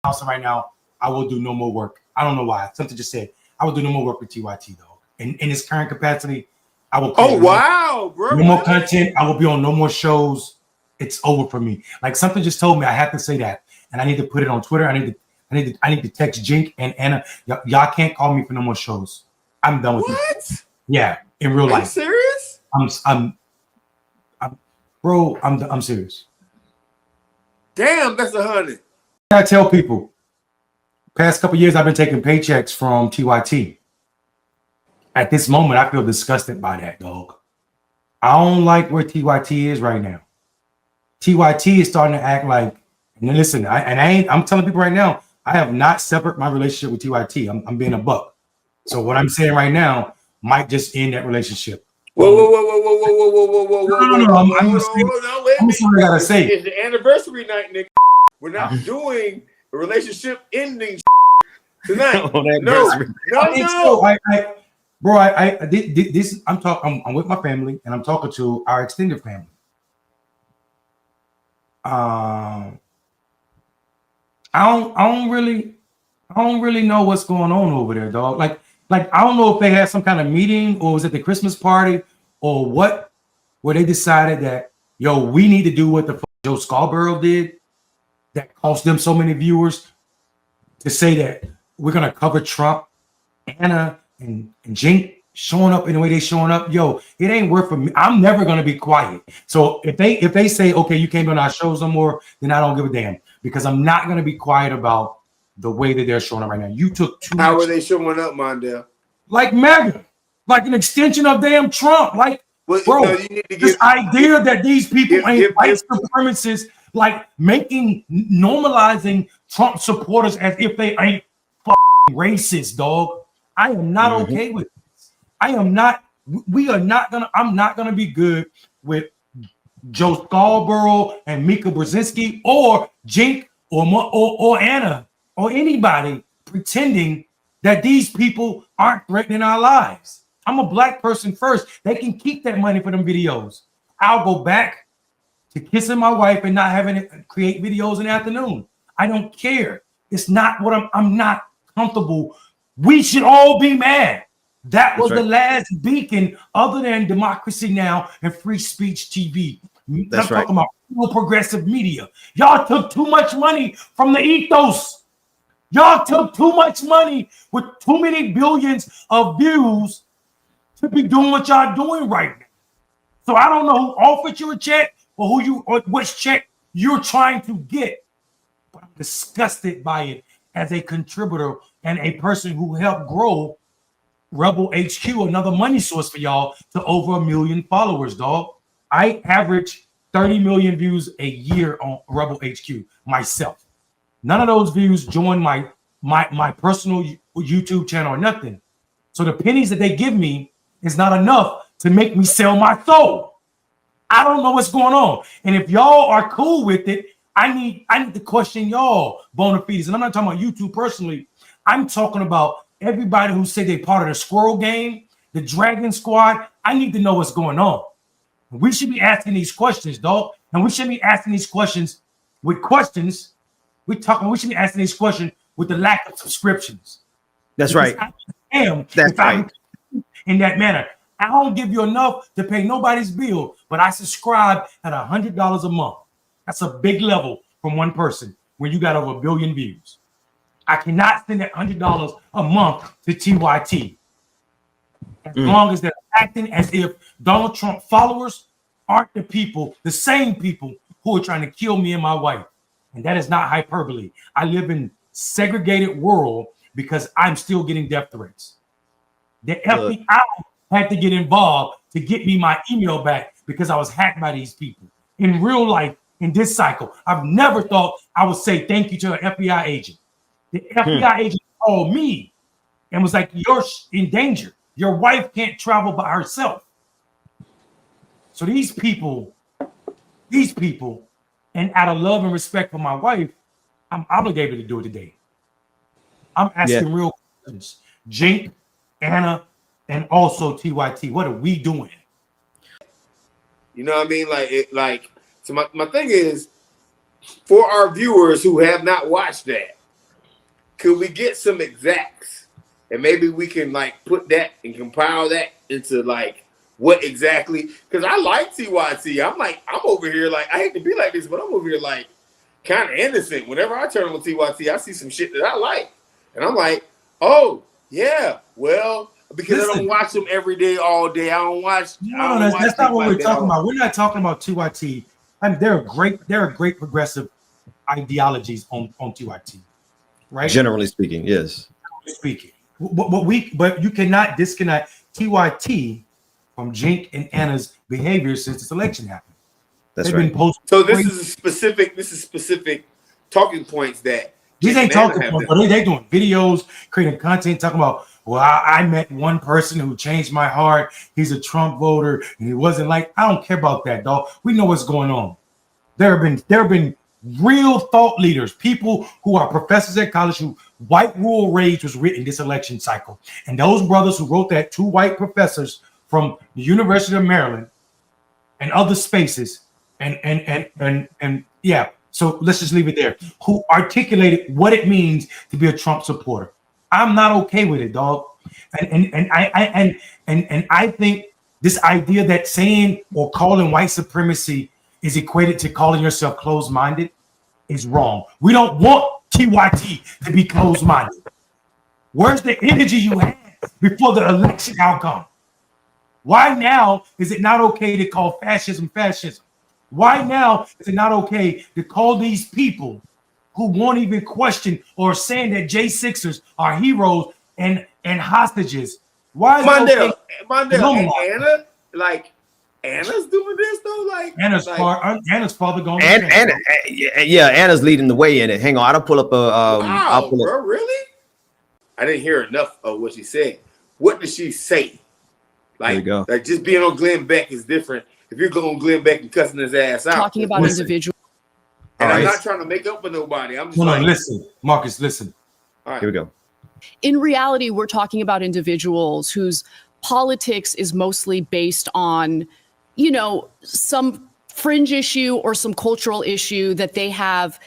house right now, I will do no more work. I don't know why. Something just said I will do no more work with TYT though. In its current capacity, I will. Oh wow, bro! No more content. I will be on no more shows. It's over for me. Like something just told me I have to say that, and I need to put it on Twitter. I need to text Jink and Anna. Y'all can't call me for no more shows. I'm done with this. Yeah, in real life. Are you serious? I'm serious. Damn, that's 100. I tell people, past couple years I've been taking paychecks from TYT. At this moment, I feel disgusted by that, dog. I don't like where TYT is right now. TYT is starting to act like, and listen, I'm telling people right now, I have not severed my relationship with TYT. I'm being a buck. So what I'm saying right now might just end that relationship. Whoa. No, I'm gonna say what I gotta say. It's the anniversary night, nigga. We're not doing a relationship ending tonight. I'm with my family and I'm talking to our extended family. I don't really know what's going on over there, dog. Like I don't know if they had some kind of meeting or was it the Christmas party or what, where they decided that we need to do what the Joe Scarborough did that cost them so many viewers to say that we're gonna cover Trump, Anna, and Jink showing up in the way they showing up. It ain't worth for me. I'm never gonna be quiet. So if they say, okay, you can't be on our shows no more, then I don't give a damn because I'm not gonna be quiet about the way that they're showing up right now. You took too much. How are they showing up, Mondale? Like MAGA, like an extension of damn Trump. Like, bro, you need to this idea that these people ain't white supremacists, like normalizing Trump supporters as if they ain't racist, dog. I am not okay with this. I'm not gonna be good with Joe Scarborough and Mika Brzezinski or Jink or Anna or anybody pretending that these people aren't threatening our lives. I'm a black person first. They can keep that money for them videos. I'll go back to kissing my wife and not having to create videos in the afternoon. I don't care. It's not what I'm not comfortable. We should all be mad. That was the last beacon other than Democracy Now! And Free Speech TV. That's right. Talking about real progressive media. Y'all took too much money from the ethos. Y'all took too much money with too many billions of views to be doing what y'all doing right now. So I don't know who offered you a check or which check you're trying to get, but I'm disgusted by it as a contributor and a person who helped grow Rebel HQ, another money source for y'all, to over 1 million followers, dog. I average 30 million views a year on Rebel HQ myself. None of those views join my personal YouTube channel or nothing. So the pennies that they give me is not enough to make me sell my soul. I don't know what's going on. And if y'all are cool with it, I need to question y'all bona fides. And I'm not talking about YouTube personally. I'm talking about everybody who say they part of the Squirrel Gang, the Dragon Squad. I need to know what's going on. We should be asking these questions, dog. And we shouldn't be asking these questions with questions. We should be asking these questions with the lack of subscriptions. That's right. That's right. In that manner, I don't give you enough to pay nobody's bill, but I subscribe at $100 a month. That's a big level from one person when you got over 1 billion views. I cannot send that $100 a month to TYT as long as they're acting as if Donald Trump followers aren't the same people who are trying to kill me and my wife. And that is not hyperbole. I live in segregated world because I'm still getting death threats. The FBI had to get involved to get me my email back because I was hacked by these people. In real life, in this cycle, I've never thought I would say thank you to an FBI agent. The FBI agent called me and was like, you're in danger. Your wife can't travel by herself. So these people, and out of love and respect for my wife, I'm obligated to do it today. I'm asking real questions. Jink, Anna, and also TYT, what are we doing? You know what I mean? So my thing is, for our viewers who have not watched that, could we get some exacts? And maybe we can like put that and compile that into like what exactly, because I like TYT. I'm over here like, I hate to be like this, but I'm over here like kind of innocent. Whenever I turn on TYT, I see some shit that I like. And I'm like, oh, yeah, well, because I don't watch them every day, all day. I don't watch. No, that's not what we're talking about. We're not talking about TYT. I mean, there are great progressive ideologies on TYT, right? Generally speaking, yes. Speaking, but you cannot disconnect TYT from Jink and Anna's behavior since this election happened. That's right. So this is specific talking points that these ain't talking points, but they doing videos, creating content, talking about, well, I met one person who changed my heart. He's a Trump voter, and he wasn't like, I don't care about that, dog. We know what's going on. There have been real thought leaders, people who are professors at college who White Rural Rage was written this election cycle. And those brothers who wrote that, 2 white professors from the University of Maryland and other spaces, and yeah, so let's just leave it there, who articulated what it means to be a Trump supporter. I'm not okay with it, dog. And I think this idea that saying or calling white supremacy is equated to calling yourself closed-minded is wrong. We don't want TYT to be closed-minded. Where's the energy you had before the election outcome? Why now is it not okay to call fascism fascism? Why now is it not okay to call these people who won't even question or saying that J6ers are heroes and hostages? Why is Mondale, Anna, like Anna's doing this though? Like Anna's father going. Anna's leading the way in it. Hang on, I don't pull up a. Wow, bro, really? I didn't hear enough of what she said. What did she say? Like just being on Glenn Beck is different. If you're going on Glenn Beck and cussing his ass out, talking about individuals. And I'm not trying to make up for nobody. I'm just listen, Marcus, listen. All right. Here we go. In reality, we're talking about individuals whose politics is mostly based on, some fringe issue or some cultural issue that they have.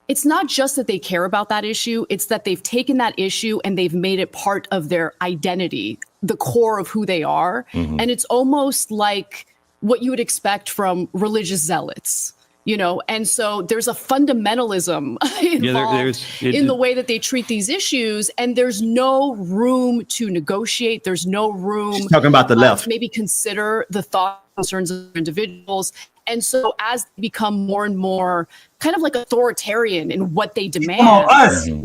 It's not just that they care about that issue. It's that they've taken that issue and they've made it part of their identity, the core of who they are. Mm-hmm. And it's almost like what you would expect from religious zealots, and so there's a fundamentalism involved in the way that they treat these issues, and there's no room to negotiate. There's no room. She's talking about the left. To maybe consider the thoughts and concerns of individuals. And so as they become more and more kind of like authoritarian in what they demand,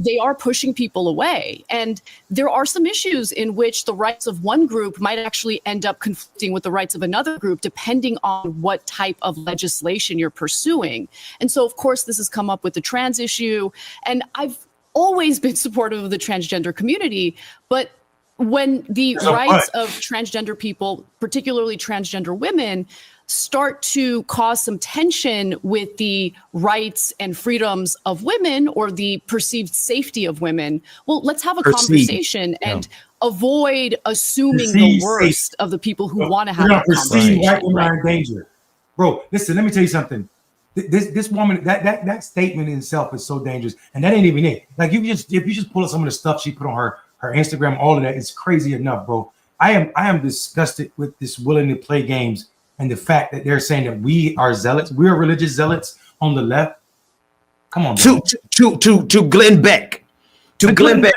they are pushing people away. And there are some issues in which the rights of one group might actually end up conflicting with the rights of another group, depending on what type of legislation you're pursuing. And so, of course, this has come up with the trans issue. And I've always been supportive of the transgender community, but when the rights of transgender people, particularly transgender women, start to cause some tension with the rights and freedoms of women or the perceived safety of women, well, let's have a conversation and avoid assuming the worst of the people who want to have that conversation. White women are in danger. Bro, listen, let me tell you something. This woman, that statement in itself is so dangerous. And that ain't even it. Like if you just pull up some of the stuff she put on her Instagram, all of that, it's crazy enough, bro. I am disgusted with this willing to play games. And the fact that they're saying that we are zealots, we are religious zealots on the left. Come on, bro. To Glenn Beck, Glenn Beck,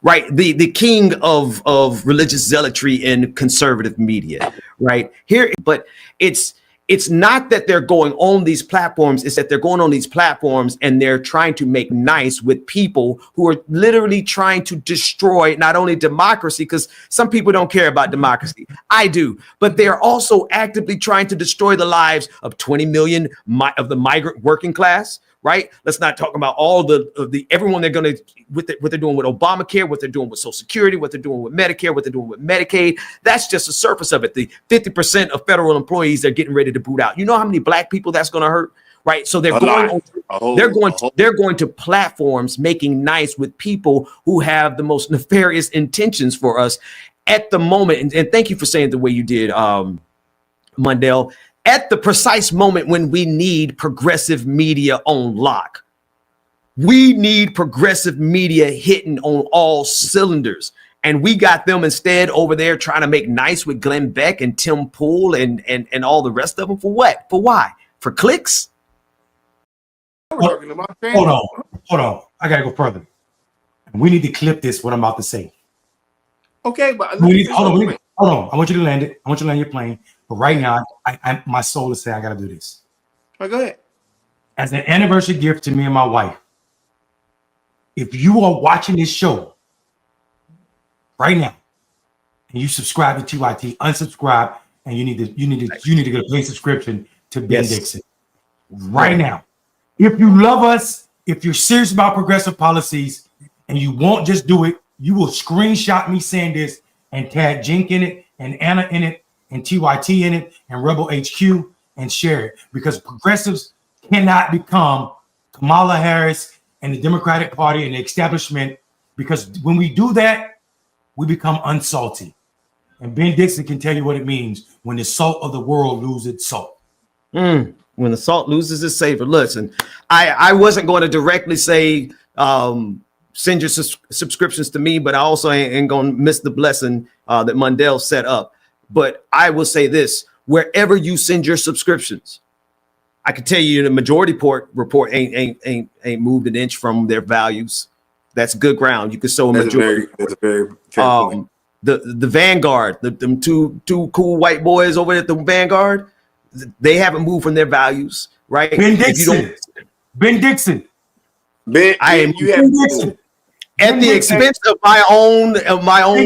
right? The king of religious zealotry in conservative media, right here. But it's not that they're going on these platforms, it's that they're going on these platforms and they're trying to make nice with people who are literally trying to destroy not only democracy, because some people don't care about democracy. I do, but they're also actively trying to destroy the lives of 20 million of the migrant working class. Right? Let's not talk about all the everyone they're going to what they're doing with Obamacare, what they're doing with Social Security, what they're doing with Medicare, what they're doing with Medicaid. That's just the surface of it. The 50% of federal employees they're getting ready to boot out. You know how many black people that's going to hurt, right? So they're going to platforms making nice with people who have the most nefarious intentions for us at the moment. And thank you for saying it the way you did, Mondale. At the precise moment when we need progressive media on lock. We need progressive media hitting on all cylinders. And we got them instead over there trying to make nice with Glenn Beck and Tim Pool and all the rest of them. For what? For why? For clicks? We're talking about Hold on. I gotta go further. We need to clip this. What I'm about to say. Okay, but hold on. I want you to land it. I want you to land your plane. But right now, my soul is saying I gotta do this. All right, go ahead. As an anniversary gift to me and my wife, if you are watching this show right now and you subscribe to TYT, unsubscribe, and you need to get a paid subscription to Ben Dixon right now. If you love us, if you're serious about progressive policies, and you won't just do it, you will screenshot me saying this and tag Jink in it, and Anna in it, and TYT in it, and Rebel HQ, and share it, because progressives cannot become Kamala Harris and the Democratic Party and the establishment, because when we do that, we become unsalty. And Ben Dixon can tell you what it means when the salt of the world loses its salt. When the salt loses its savor. Listen, I wasn't going to directly say send your subscriptions to me, but I also ain't going to miss the blessing that Mondale set up. But I will say this: wherever you send your subscriptions, I can tell you the majority report ain't moved an inch from their values. That's good ground. You can sow a majority. That's a very fair point. The Vanguard, them two cool white boys over at the Vanguard, they haven't moved from their values, right? Ben Dixon. At the expense of my own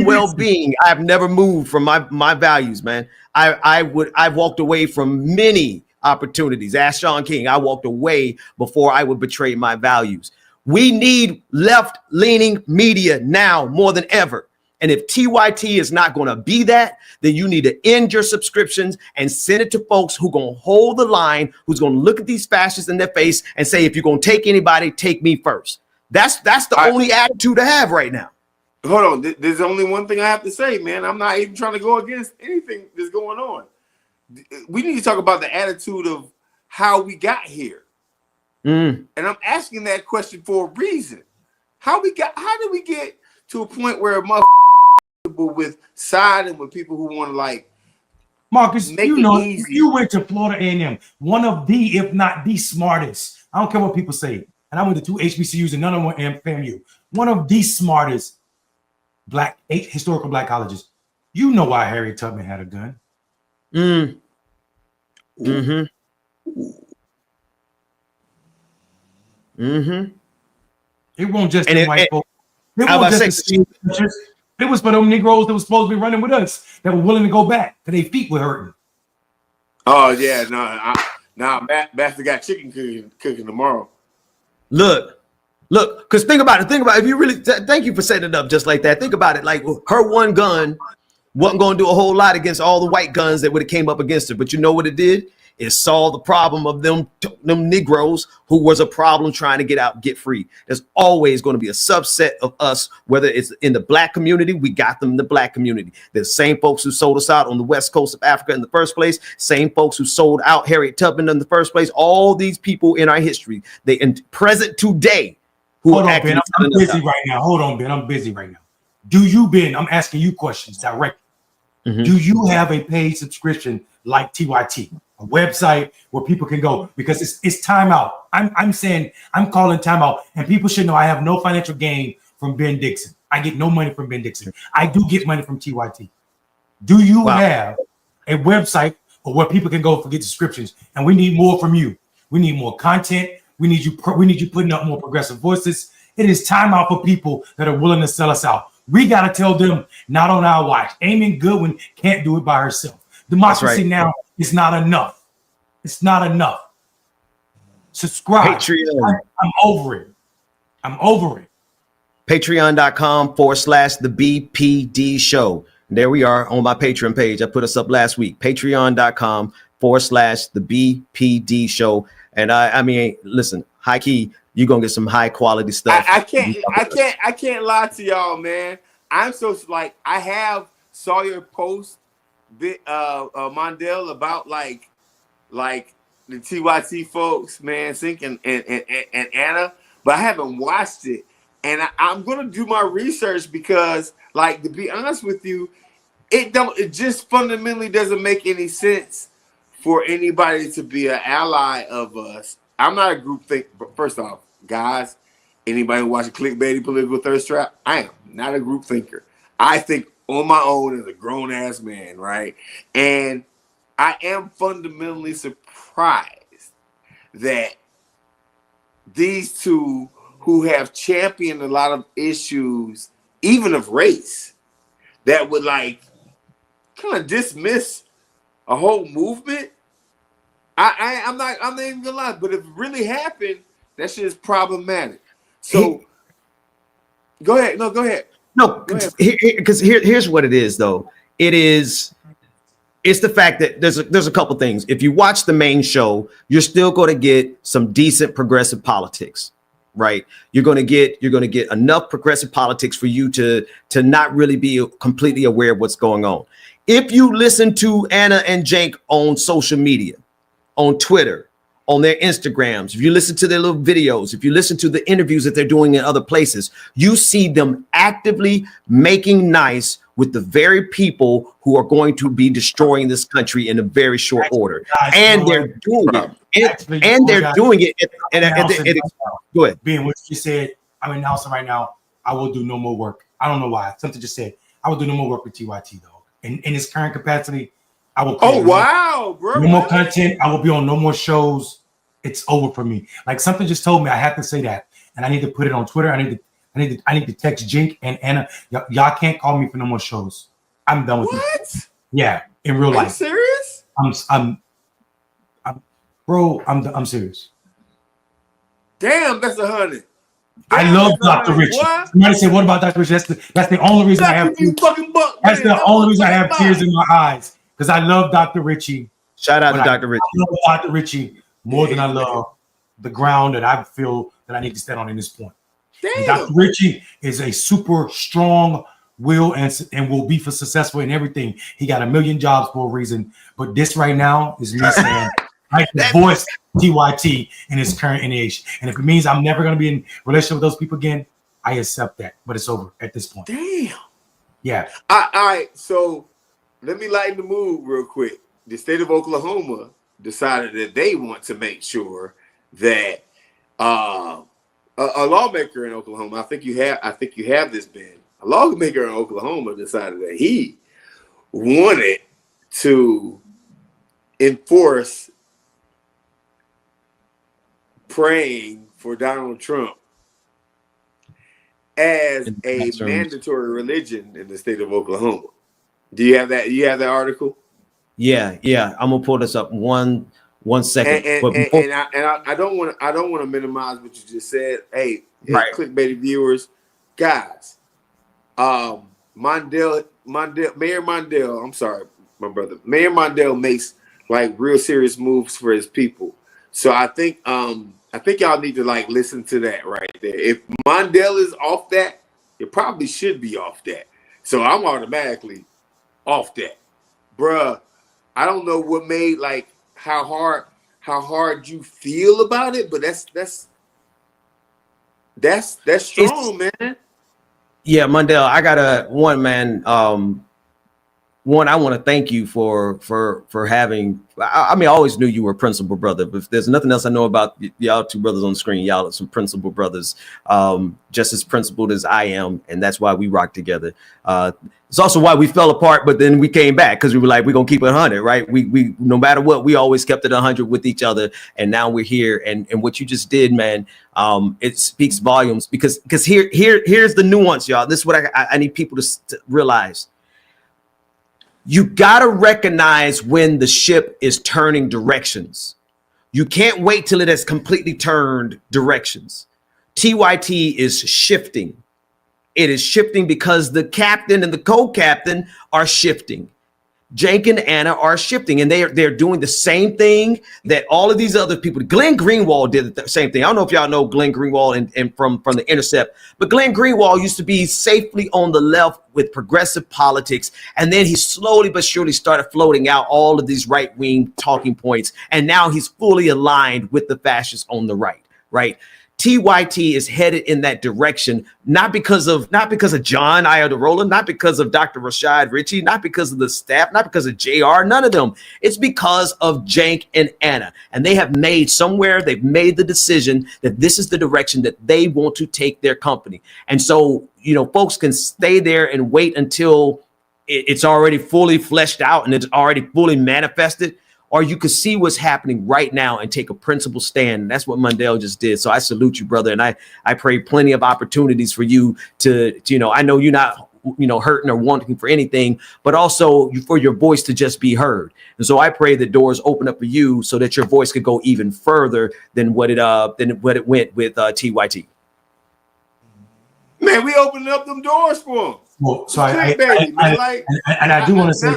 well-being. I've never moved from my values, man. I've walked away from many opportunities. Ask Sean King. I walked away before I would betray my values. We need left-leaning media now more than ever. And if TYT is not going to be that, then you need to end your subscriptions and send it to folks who are going to hold the line, who's going to look at these fascists in their face and say, if you're going to take anybody, take me first. That's the only attitude to have right now. Hold on. There's only one thing I have to say, man. I'm not even trying to go against anything that's going on. We need to talk about the attitude of how we got here. And I'm asking that question for a reason. How did we get to a point where with siding with people who want to, like, Marcus, you went to Florida A&M, one of the, if not the smartest. I don't care what people say. And I went to 2 HBCUs and none of them were FAMU. One of the smartest historical black colleges. You know why Harriet Tubman had a gun. It won't just be white folks. It was for them Negroes that was supposed to be running with us that were willing to go back because their feet were hurting. Oh yeah, Master got chicken cooking tomorrow. Look, because think about it. If you really thank you for setting it up just like that. Think about it. Like, her one gun wasn't going to do a whole lot against all the white guns that would have came up against her. But you know what it did? It solved the problem of them Negroes who was a problem trying to get free. There's always going to be a subset of us, whether it's in the black community, we got them in the black community. The same folks who sold us out on the west coast of Africa in the first place, same folks who sold out Harriet Tubman in the first place. All these people in our history, they in present today. Hold on, Ben. I'm busy right now. Hold on, Ben. I'm busy right now. Do you, Ben? I'm asking you questions directly. Do you have a paid subscription like TYT? A website where people can go, because it's timeout. I'm saying I'm calling timeout, and people should know I have no financial gain from Ben Dixon. I get no money from Ben Dixon. I do get money from TYT. Do you have a website where people can go for get subscriptions? And we need more from you. We need more content. We need you putting up more progressive voices. It is time out for people that are willing to sell us out. We got to tell them, not on our watch. Amy Goodwin can't do it by herself. Democracy now is not enough. It's not enough. Subscribe. Patreon. I'm over it. Patreon.com/the BPD show. There we are on my Patreon page. I put us up last week. Patreon.com/the BPD show. And I mean, listen, high key, you're gonna get some high quality stuff. I can't lie to y'all, man. I'm so, like, I saw your post, Mondale, about like the TYT folks, man, Sink and Anna. but I haven't watched it. And I'm gonna do my research because, like, to be honest with you, it just fundamentally doesn't make any sense for anybody to be an ally of us. I'm not a group think, but first off, guys, anybody watching clickbaity political thirst trap, I am not a group thinker. I think on my own as a grown ass man, right? And I am fundamentally surprised that these two who have championed a lot of issues, even of race, that would like kind of dismiss a whole movement. I'm not even gonna lie, but if it really happened, that shit is problematic. So go ahead. No, go ahead. No, because here's what it is, though. It's the fact that there's a couple things. If you watch the main show, you're still going to get some decent progressive politics, right? You're going to get enough progressive politics for you to not really be completely aware of what's going on. If you listen to Anna and Jank on social media, on Twitter, on their Instagrams, if you listen to their little videos, if you listen to the interviews that they're doing in other places, you see them actively making nice with the very people who are going to be destroying this country in a very short order. And they're doing it. And they're doing it. Go ahead. Being what you said, I'm announcing right now, I will do no more work. I don't know why. Something just said, I will do no more work with TYT, though. In its current capacity, I will. Oh, wow, bro. No more content. I will be on no more shows. It's over for me. Like something just told me I have to say that, and I need to put it on Twitter. I need to text Jink and Anna. Y'all can't call me for no more shows. I'm done with it. What? Yeah, in real life. Are you serious? I'm serious. Damn, that's 100. I love Dr. Richie. Somebody said, "What about Dr. Richie?" That's the only reason I have. That's the only reason I have tears in my eyes because I love Dr. Richie. Shout out to Dr. Richie. I love Dr. Richie more than I love the ground that I feel that I need to stand on in this point. Dr. Richie is a super strong will and will be successful in everything. He got 1 million jobs for a reason. But this right now is me saying I can voice TYT in his current age. And if it means I'm never going to be in relationship with those people again, I accept that. But it's over at this point. Damn. Yeah. All right. So let me lighten the mood real quick. The state of Oklahoma decided that they want to make sure that a lawmaker in Oklahoma, I think you have this, Ben. A lawmaker in Oklahoma decided that he wanted to enforce praying for Donald Trump as a mandatory religion in the state of Oklahoma. Do you have that? You have that article? Yeah. I'm gonna pull this up one second. I don't want to minimize what you just said. Hey, right. Clickbaity viewers, guys, Mayor Mondale. I'm sorry, my brother. Mayor Mondale makes like real serious moves for his people. So I think y'all need to like listen to that right there. If Mondale is off that, it probably should be off that. So I'm automatically off that, bruh. I don't know what made like how hard you feel about it, but that's strong, man. Yeah, Mondale, I got one, man. One, I want to thank you for having. I mean, I always knew you were a principal brother, but if there's nothing else I know about y'all two brothers on the screen, y'all are some principal brothers, just as principled as I am, and that's why we rock together. It's also why we fell apart, but then we came back because we were like, we're gonna keep it 100, right? We no matter what, we always kept it 100 with each other, and now we're here. And what you just did, man, it speaks volumes because here's the nuance, y'all. This is what I need people to realize. You got to recognize when the ship is turning directions. You can't wait till it has completely turned directions. TYT is shifting. It is shifting because the captain and the co-captain are shifting. Jake and Anna are shifting, and they're doing the same thing that all of these other people. Glenn Greenwald did the same thing. I don't know if y'all know Glenn Greenwald and from The Intercept, but Glenn Greenwald used to be safely on the left with progressive politics, and then he slowly but surely started floating out all of these right-wing talking points, and now he's fully aligned with the fascists on the right. Right? TYT is headed in that direction, not because of John Iadarola, not because of Dr. Rashad Ritchie, not because of the staff, not because of JR, none of them. It's because of Jank and Anna. And they've made the decision that this is the direction that they want to take their company. And so, folks can stay there and wait until it's already fully fleshed out and it's already fully manifested. Or you could see what's happening right now and take a principled stand. And that's what Mondale just did. So I salute you, brother. And I pray plenty of opportunities for you to I know you're not, hurting or wanting for anything, but also for your voice to just be heard. And so I pray that doors open up for you so that your voice could go even further than what it went with TYT. Man, we opening up them doors for him. Well, so I do want to say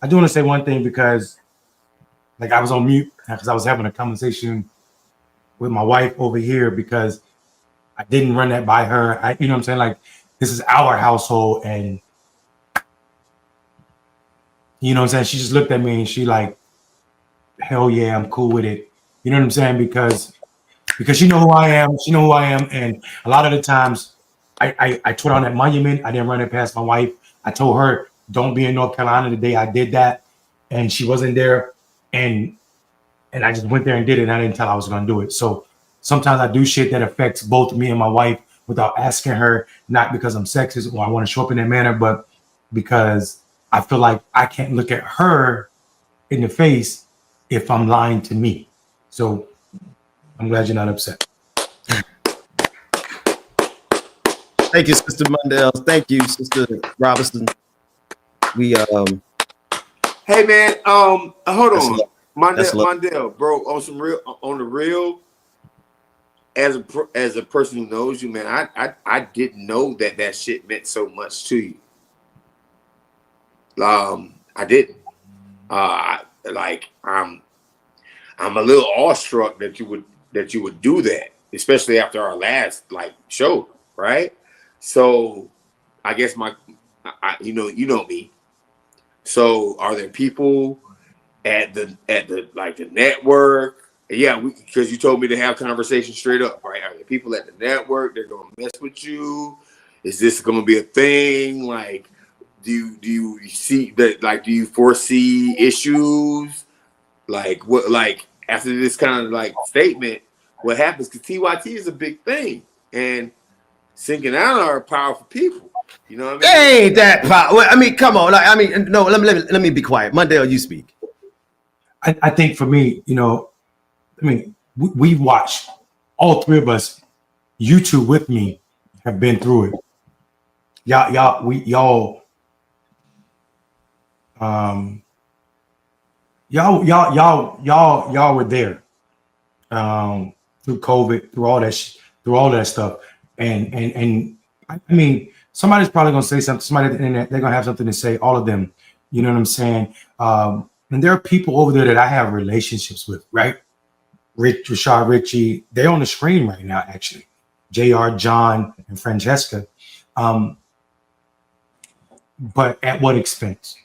I do want to say one thing, because like I was on mute because I was having a conversation with my wife over here, because I didn't run that by her. You know what I'm saying? Like, this is our household, and you know what I'm saying? She just looked at me and she like, hell yeah, I'm cool with it. You know what I'm saying? Because she know who I am. She know who I am. And a lot of the times I tweet on that monument. I didn't run it past my wife. I told her, don't be in North Carolina the day I did that. And she wasn't there. And I just went there and did it, and I didn't tell her I was going to do it. So sometimes I do shit that affects both me and my wife without asking her, not because I'm sexist or I want to show up in that manner, but because I feel like I can't look at her in the face if I'm lying to me. So I'm glad you're not upset. Thank you, Sister Mondale. Thank you, Sister Robinson. Hey man, hold on. Mondale, bro, on the real, as a person who knows you, man, I didn't know that shit meant so much to you. I didn't. I'm a little awestruck that you would do that, especially after our last show, right? So I guess you know me. So are there people at the network? Yeah, because you told me to have conversations straight up, right? Are there people at the network that are gonna mess with you? Is this gonna be a thing? Like, do you see that? Like, do you foresee issues? Like, what? Like, after this kind of statement, what happens? Because TYT is a big thing, and Sinking Out are powerful people. You know what I mean? Ain't that powerful? I mean, come on. No. Let me be quiet. Mondale, you speak. I think for me, we've watched, all three of us, you two with me, have been through it. Y'all were there through COVID, through all that stuff, and I mean, somebody's probably gonna say something. Somebody at the internet, they're gonna have something to say. All of them, you know what I'm saying? And there are people over there that I have relationships with, right? Rashad Ritchie, they're on the screen right now, actually. JR, John, and Francesca. But at what expense?